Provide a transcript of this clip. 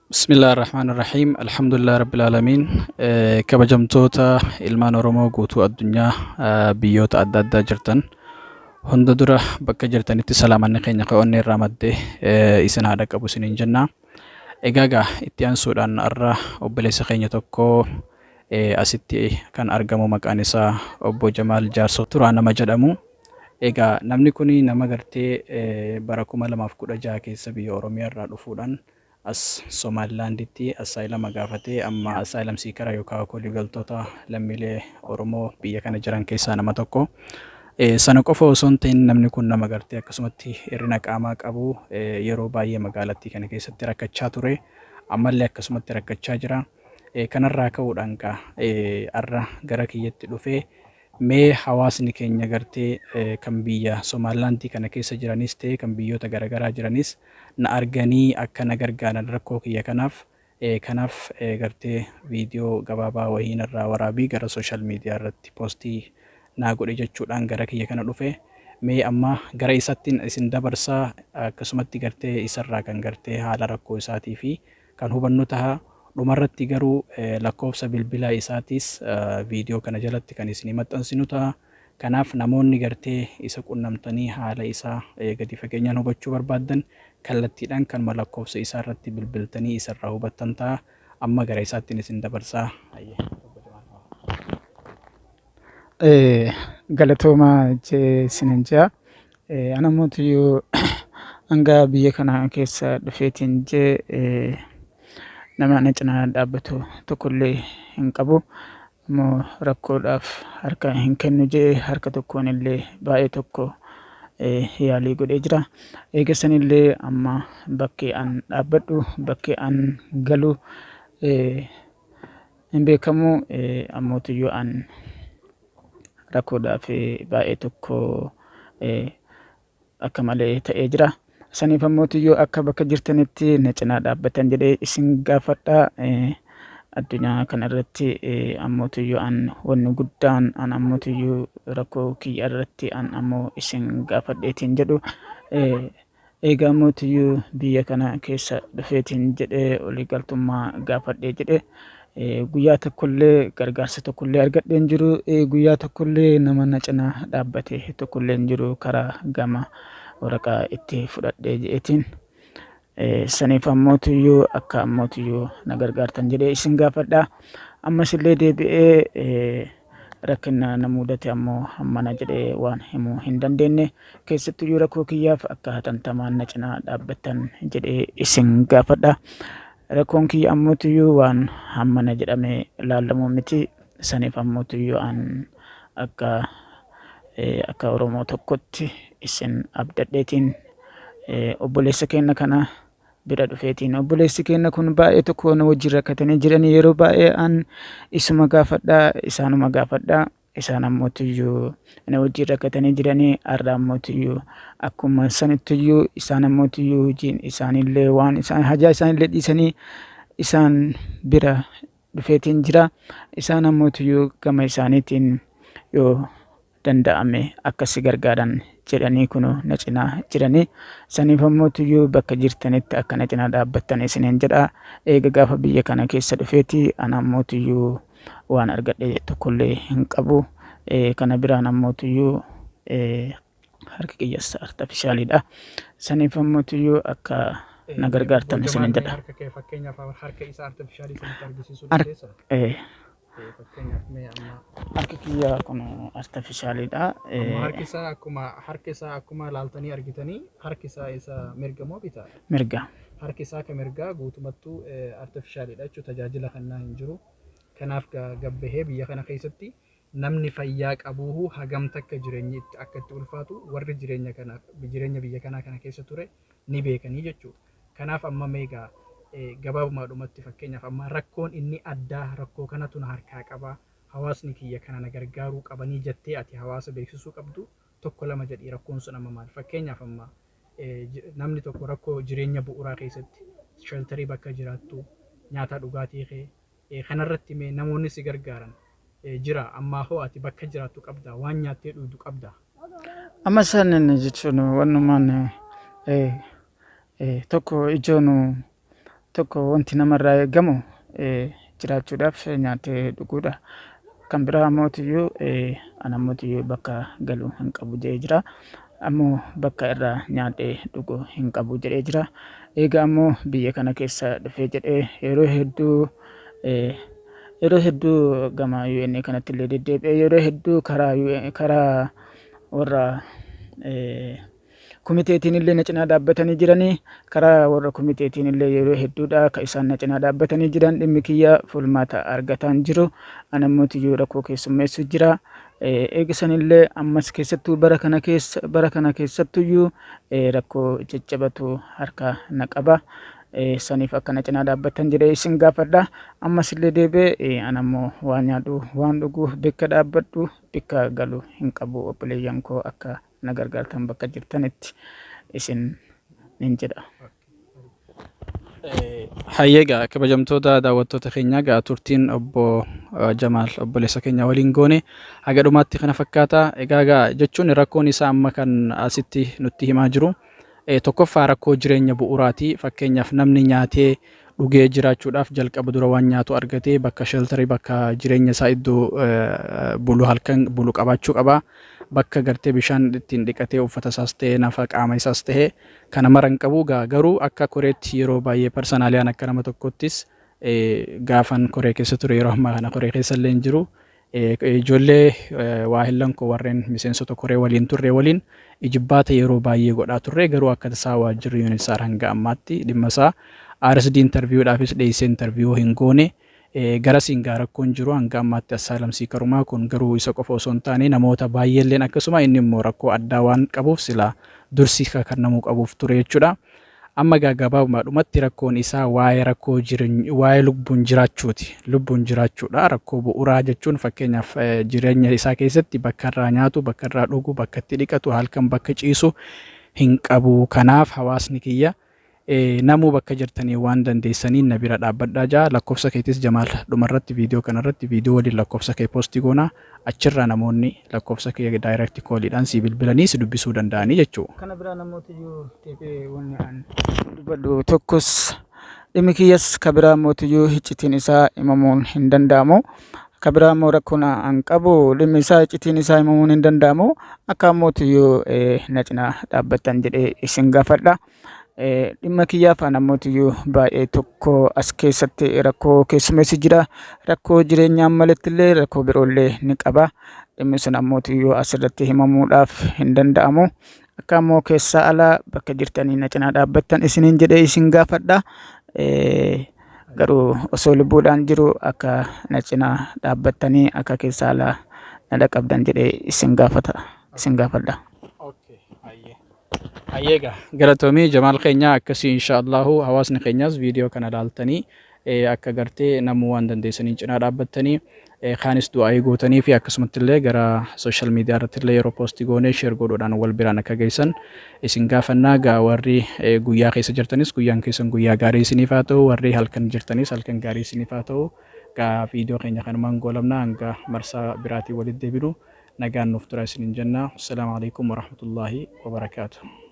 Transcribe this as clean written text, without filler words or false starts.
Bismillahirrahmanirrahiim. Alhamdulillah Rabbil Aalamiin. Kabajamtoota ilmaan Oromoo guutuu addunyaa biyyoota adda addaa jirtan hunda dura bakka jirtanitti salaamanni keenya ka'oonni irraa maddee isin haadha qabu isiniin jenna. Egaa itti aansuudhaan har'a obboleessa keenya tokko asitti kan argamu maqaan isaa obbo Jamaal Jaarsoo Turaa nama jedhamu. Egaa namni kun nama gartee bara 2016 keessa biyya Oromiyaa irraa dhufuudhaan as Somalilanditti asaayilama gaafatee amma asaayilam siikara yookaan koliigaltoota lammiilee Oromoo biyya kana jiran keessaa nama tokko. Sana qofa osoo hin ta'in namni kun nama gartee akkasumatti hir'ina qaamaa qabu yeroo baay'ee magaalattii kana keessatti rakkachaa ture. Ammallee akkasumatti rakkachaa jira. Kanarraa ka'uudhaan har'a gara kiyyatti dhufee mee hawaasni keenya gartee kan biyya Somalilandii kana keessa jiranis ta'e kan biyyoota garaagaraa jiranis na arganii akka na gargaaran rakkoo kiyya kanaaf gartee viidiyoo gabaabaa wahiin irraa waraabii gara sooshaal miidiyaa irratti poostii naa godhe jechuudhaan gara kiyya kana dhufe. Mee amma gara isattiin isin dabarsaa akkasumatti gartee isarraa kan gartee haala rakkoo isaatii fi kan hubannu ta'a. Dhumarratti garuu lakkoofsa bilbilaa isaatiis viidiyoo kana jalatti kan isin maxxansinu ta'a. Kanaaf namoonni gartee isa qunnamtanii haala isaa gadi fageenyaan hubachuu barbaaddan kallattiidhaan kan lakkoofsa isaa irratti bilbiltanii isarraa hubattan ta'a. Amma gara isaattiin isin dabarsaa. Galatooma isiniin jaa. Ana mootiyyuu hanga biyya kana keessa dhufeetiin nama na cinaa dhaabbatu tokkollee hin qabu. Ammoo rakkoodhaaf harka hin kennu harka tokkoon illee baay'ee tokko yaalii godhee jira. Eegassanillee amma bakkee an dhaabbadhu bakkee an galu hin beekamu. Ammootiyyuu an rakkoodhaaf baay'ee tokko akka malee ta'ee jira. Saniif ammootiyyuu akka bakka jirtanitti na cinaa dhaabbatan jedhee isin gaafadha. Addunyaa kanarratti ammootiyyuu an wanni guddaan an ammootiyyuu rakkoo kiyya irratti an ammoo isin gaafadheetiin jedhu. Egaa ammootiyyuu biyya kana keessa dhufeetiin jedhee waliigaltummaa gaafadhee jedhe guyyaa tokkollee gargaarsa tokkollee argadhee hin jiru. Guyyaa tokkollee nama na cinaa dhaabbate tokkollee hin jiru karaa gama waraqaa itti fudhadhee jedheetiin. Saniif ammootiyyuu akka ammootiyyuu na gargaartan jedhee isin gaafadha. Ammas illee deebi'ee rakkina na mudate ammoo hammana jedhee waan himuu hin dandeenye. Keessattuyyuu rakkoo kiyyaaf akka hatantamaan na cinaa dhaabbattan jedhee isin gaafadha. Rakkoon kiyya ammootiyyuu waan hammana jedhamee ilaalamuu miti. Saniif ammootiyyuu an akka Oromoo tokkotti isin abdadheetiin obboleessa keenya kana bira dhufeetiin. Obboleessi keenya kun baay'ee tokko na wajjin rakkatanii jiranii yeroo baay'ee an isuma gaafadhaa isaanuma gaafadhaa. Isaan ammootiyyuu na wajjin rakkatanii jiranii har'a ammootiyyuu akkuma sanittiyyuu isaan ammootiyyuu hojiin isaanillee waan isaan hajaa isaanillee dhiisanii isaan bira dhufeetiin jira. Isaan ammootiyyuu gama isaaniitiin yoo danda'ame akkasi gargaaran jedhanii kun na cinaa jiranii. Saniif ammootiyyuu bakka jirtanitti akka na cinaa dhaabbattan isiniin jedha. Eega gaafa biyya kana keessa dhufeeti ana ammootiyyuu waan argadhe tokkollee hin qabu. Kana biraan ammootiyyuu harka kiyyassa artifishaaliidha. Saniif ammootiyyuu akka na gargaartan isiniin jedha. Harka isaa artifishaalii kan argisiisuu dandeessaa? Harki kiyya kun artifishaaliidha. Harki isaa akkuma laaltanii argitanii harki isaa isa mirga moo bitaa? Mirga. Harki isaa kan mirgaa guutumattuu artifishaaliidha jechuudha. Tajaajila kannaa hin jiru. Kanaaf gabbahee biyya kana keessatti namni fayyaa qabu hagamta akka jireenyi akka itti ulfaatu warri jireenya biyya kanaa kana keessa ture ni beekanii jechuudha. Kanaaf amma meegaa gabaabumaadhumatti fakkeenyaaf amma rakkoon inni addaa rakkoo kanatu na harkaa qaba. Hawaasni kiyya kana na gargaaruu qabanii jettee ati hawaasa beeksisuu qabdu tokko lama jedhii rakkoon sun amma maal? Fakkeenyaaf amma namni tokko rakkoo jireenya bu'uuraa keessatti sheltarii bakka jiraattu nyaata dhugaatii kanarratti mee namoonni si gargaaran jira. Ammaa hoo ati bakka jiraattu qabda waan nyaattee dhugdu qabda. Amma sanin jechuun wanumaan tokko ijoon tokko wanti namarraa eegamu jiraachuudhaaf nyaatee dhuguudha. Kan biraa mootiyyuu ana mootiyyuu bakka galuu hin qabu jedhee jira. Ammoo bakka irraa nyaadhee dhuguu hin qabu jedhee jira. Egaa ammoo biyya kana keessa dhufee jedhee yeroo hedduu gama UN kanatti illee deddeebi'ee yeroo hedduu karaa warra komiteetiin illee na cinaa dhaabbatanii jiranii karaa warra komiteetiin illee yeroo hedduudha kan isaan na cinaa dhaabbatanii jiran dhimmi kiyya furmaata argataan jiru. Ana mootiyyuu rakkoo keessummeessu jira. Eegisan illee ammas keessattuu bara kana keessattuyyuu rakkoo caccabatu harka na qaba. Saniif akka na cinaa dhaabbatan jedhee isin gaafadha. Ammas illee deebi'ee anammoo waan nyaadhu waan dhuguu bakka dhaabbadhu bakka galu hin qabu. Obboleeyyan koo akka na gargaartan bakka jirtanitti isin nin jedha. Hayyeegaa kabajamtoota daawwattoota keenyaa gaa turtiin obbo Jamaal obboleessa keenya waliin goone haga dhumaatti kana fakkaata. Egaa jechuun rakkoon isaa amma kan asitti nutti himaa jiru tokkoffaa rakkoo jireenya bu'uuraati. Fakkeenyaaf namni nyaatee dhugee jiraachuudhaaf jalqaba dura waan nyaatu argatee bakka sheltarii bakka jireenya isaa iddoo bulu halkan bulu qabaachuu qaba. Bakka gartee bishaan ittiin dhiqatee uffata isaas ta'ee nafa qaama isaas ta'ee kana mara hin qabu. Garuu akka koreetti yeroo baay'ee parsanaaliyaan akka nama tokkottis gaafan koree keessa ture yeroo ammaa kana koree keessa illee hin jiru. Ijoollee waa hillan koo warreen miseensota koree waliin turre waliin ijibbaata yeroo baay'ee godhaa turre. Garuu akka tasaa waajjirri UNHCR hanga ammaatti dhimma isaa RSD interviewudhaafis dhiyeessee interview hin goone. Garasiin gaa rakkoon jiru hanga ammaatti assaalamsii karumaa kun garuu isa qofa osoo hin taane namoota baay'eelleen akkasuma inni immoo rakkoo addaa waan qabuuf sila dursi kannamuu qabuuf ture jechuudha. Amma gabaabaadhumatti rakkoon isaa waa'ee lubbuun jiraachuuti. Lubbuun jiraachuudha. Rakkoo bu'uuraa jechuun fakkeenyaaf jireenya isaa keessatti bakka irraa nyaatu, bakka irraa dhugu, bakka itti dhiqatu, halkan bakka ciisu hin qabu. Kanaaf hawaasni kiyya namuu bakka jirtanii waan dandeessanii na bira dhaabbadhaa jaa. Lakkoofsa keetis Jamaal dhumarratti viidiyoo kanarratti viidiyoo waliin lakkoofsa kee poostii goona. Achirraa namoonni lakkoofsa kee daayirekti kooliidhaan si bilbilanii si dubbisuu danda'anii jechuudha. Kana biraa namoota iyyuu deebi'ee wanni an dubbadhu tokkos dhimmi kiyyas ka biraa mootiyyuu iccitiin isaa himamuun hin danda'amu. Ka biraa immoo rakkoon an qabu dhimmi isaa iccitiin isaa himamuun hin danda'amu. Akka mootiyyuu na cinaa dhaabbattan jedhee isin gaafadha. Dhimma kiyyaaf namootiyyu baay'ee tokko as keessatti rakkoo keessummeessi jira. Rakkoo jireenyaa malatti illee rakkoo biroollee ni qaba. Dhimmi sun namootiyyu asirratti himamuudhaaf hin danda'amu. Akka ammoo keessaa alaa bakka jirtanii na cinaa dhaabbattan isiniin jedhee isin gaafadha. Garuu osoo lubbuudhaan jiru akka na cinaa dhaabbattanii akka keessaa alaa na dhaqqabdan jedhee isin gaafadha. Hayyeegaa galatoomii Jamaal keenya akkasii inshaallahu hawaasni keenyas viidiyoo kana ilaaltanii akka gartee namuu waan dandeessanii cinaa dhaabbattanii kaanis du'aa gootanii fi akkasumatti illee gara sooshaal miidiyaa irratti illee yeroo poostii goonee sheer godhuudhaan wal biraan akka geessan isin gaafannaa. Gaa warri guyyaa keessa jirtanis guyyaan keessan guyyaa gaarii isiniif haa ta'u, warri halkan jirtanis halkan gaarii isiniif haa ta'u. Gaa viidiyoo keenya kanumaan goolabna hanga marsaa biraatii walitti deebinu nagaan nuuf tura isiniin jenna. Assalaamu alaikum warahmatullaahi wabarakaatuh.